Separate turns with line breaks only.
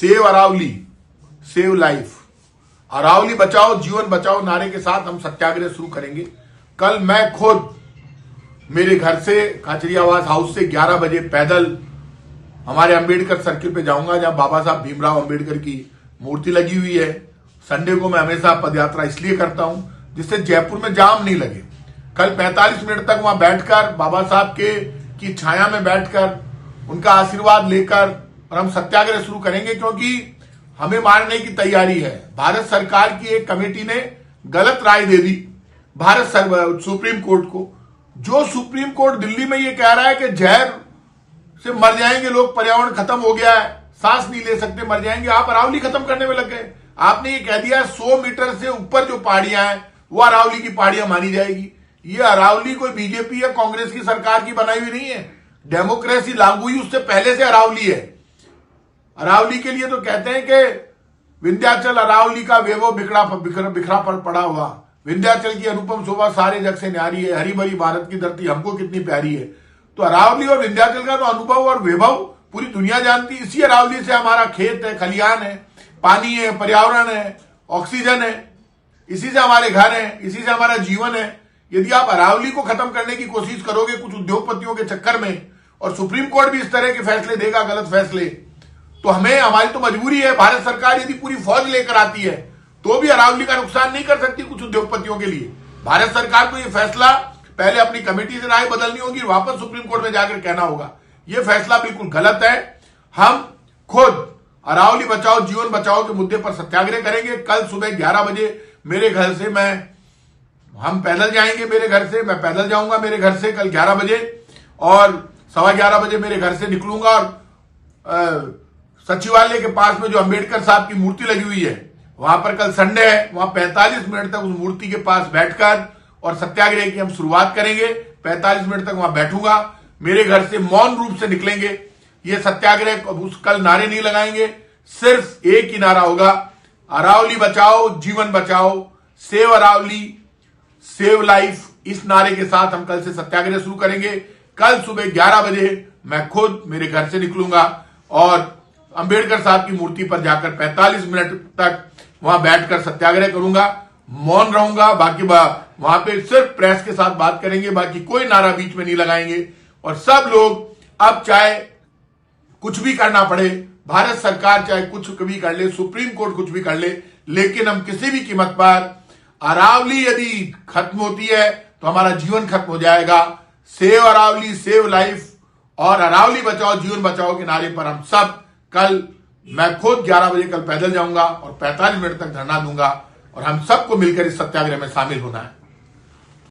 Save Aravalli, save life, Aravalli बचाओ जीवन बचाओ नारे के साथ हम सत्याग्रह शुरू करेंगे। कल मैं खुद मेरे घर से खाचरियावास हाउस से 11 बजे पैदल हमारे अंबेडकर सर्किल पे जाऊंगा, जहां बाबा साहब भीमराव अंबेडकर की मूर्ति लगी हुई है। संडे को मैं हमेशा पदयात्रा इसलिए करता हूं जिससे जयपुर में जाम नहीं लगे। कल 45 मिनट तक वहां बैठकर बाबा साहब की छाया में बैठकर उनका आशीर्वाद लेकर और हम सत्याग्रह शुरू करेंगे, क्योंकि हमें मारने की तैयारी है। भारत सरकार की एक कमेटी ने गलत राय दे दी सुप्रीम कोर्ट को। जो सुप्रीम कोर्ट दिल्ली में ये कह रहा है कि जहर से मर जाएंगे लोग, पर्यावरण खत्म हो गया है, सांस नहीं ले सकते, मर जाएंगे, आप अरावली खत्म करने में लग गए। आपने ये कह दिया 100 मीटर से ऊपर जो पहाड़ियां हैं वो अरावली की पहाड़ियां मानी जाएगी। ये अरावली कोई बीजेपी या कांग्रेस की सरकार की बनाई हुई नहीं है, डेमोक्रेसी लागू हुई उससे पहले से अरावली है। अरावली के लिए तो कहते हैं कि विंध्याचल अरावली का वैभव बिखरा पड़ा हुआ, विंध्याचल की अनुपम शोभा सारे जग से न्यारी है, हरी भरी भारत की धरती हमको कितनी प्यारी है। तो अरावली और विंध्याचल का तो अनुभव और वैभव पूरी दुनिया जानती है। इसी अरावली से हमारा खेत है, खलिहान है, पानी है, पर्यावरण है, ऑक्सीजन है, इसी से हमारे घर हैं, इसी से हमारा जीवन है। यदि आप अरावली को खत्म करने की कोशिश करोगे कुछ उद्योगपतियों के चक्कर में, और सुप्रीम कोर्ट भी इस तरह के फैसले देगा, गलत फैसले, तो हमारी तो मजबूरी है। भारत सरकार यदि पूरी फौज लेकर आती है तो भी अरावली का नुकसान नहीं कर सकती कुछ उद्योगपतियों के लिए। भारत सरकार को यह फैसला पहले अपनी कमेटी से राय बदलनी होगी, वापस सुप्रीम कोर्ट में जाकर कहना होगा यह फैसला बिल्कुल गलत है। हम खुद अरावली बचाओ जीवन बचाओ के मुद्दे पर सत्याग्रह करेंगे। कल सुबह 11 बजे मेरे घर से हम पैदल जाएंगे, मेरे घर से मैं पैदल जाऊंगा मेरे घर से कल 11 बजे, और 11:15 बजे मेरे घर से निकलूंगा और सचिवालय के पास में जो अंबेडकर साहब की मूर्ति लगी हुई है वहां पर कल संडे है, वहां 45 मिनट तक उस मूर्ति के पास बैठकर और सत्याग्रह की हम शुरुआत करेंगे। 45 मिनट तक वहां बैठूंगा, मेरे घर से मौन रूप से निकलेंगे। ये सत्याग्रह कल नारे नहीं लगाएंगे, सिर्फ एक ही नारा होगा, अरावली बचाओ जीवन बचाओ, सेव अरावली सेव लाइफ। इस नारे के साथ हम कल से सत्याग्रह शुरू करेंगे। कल सुबह 11 बजे मैं खुद मेरे घर से निकलूंगा और अंबेडकर साहब की मूर्ति पर जाकर 45 मिनट तक वहां बैठकर सत्याग्रह करूंगा, मौन रहूंगा। बाकी वहां पे सिर्फ प्रेस के साथ बात करेंगे, बाकी कोई नारा बीच में नहीं लगाएंगे। और सब लोग अब चाहे कुछ भी करना पड़े, भारत सरकार चाहे कुछ भी कर ले, सुप्रीम कोर्ट कुछ भी कर ले, लेकिन हम किसी भी कीमत पर अरावली यदि खत्म होती है तो हमारा जीवन खत्म हो जाएगा। सेव अरावली सेव लाइफ और अरावली बचाओ जीवन बचाओ के नारे पर हम सब कल, मैं खुद 11 बजे कल पैदल जाऊंगा और 45 मिनट तक धरना दूंगा और हम सबको मिलकर इस सत्याग्रह में शामिल होना है।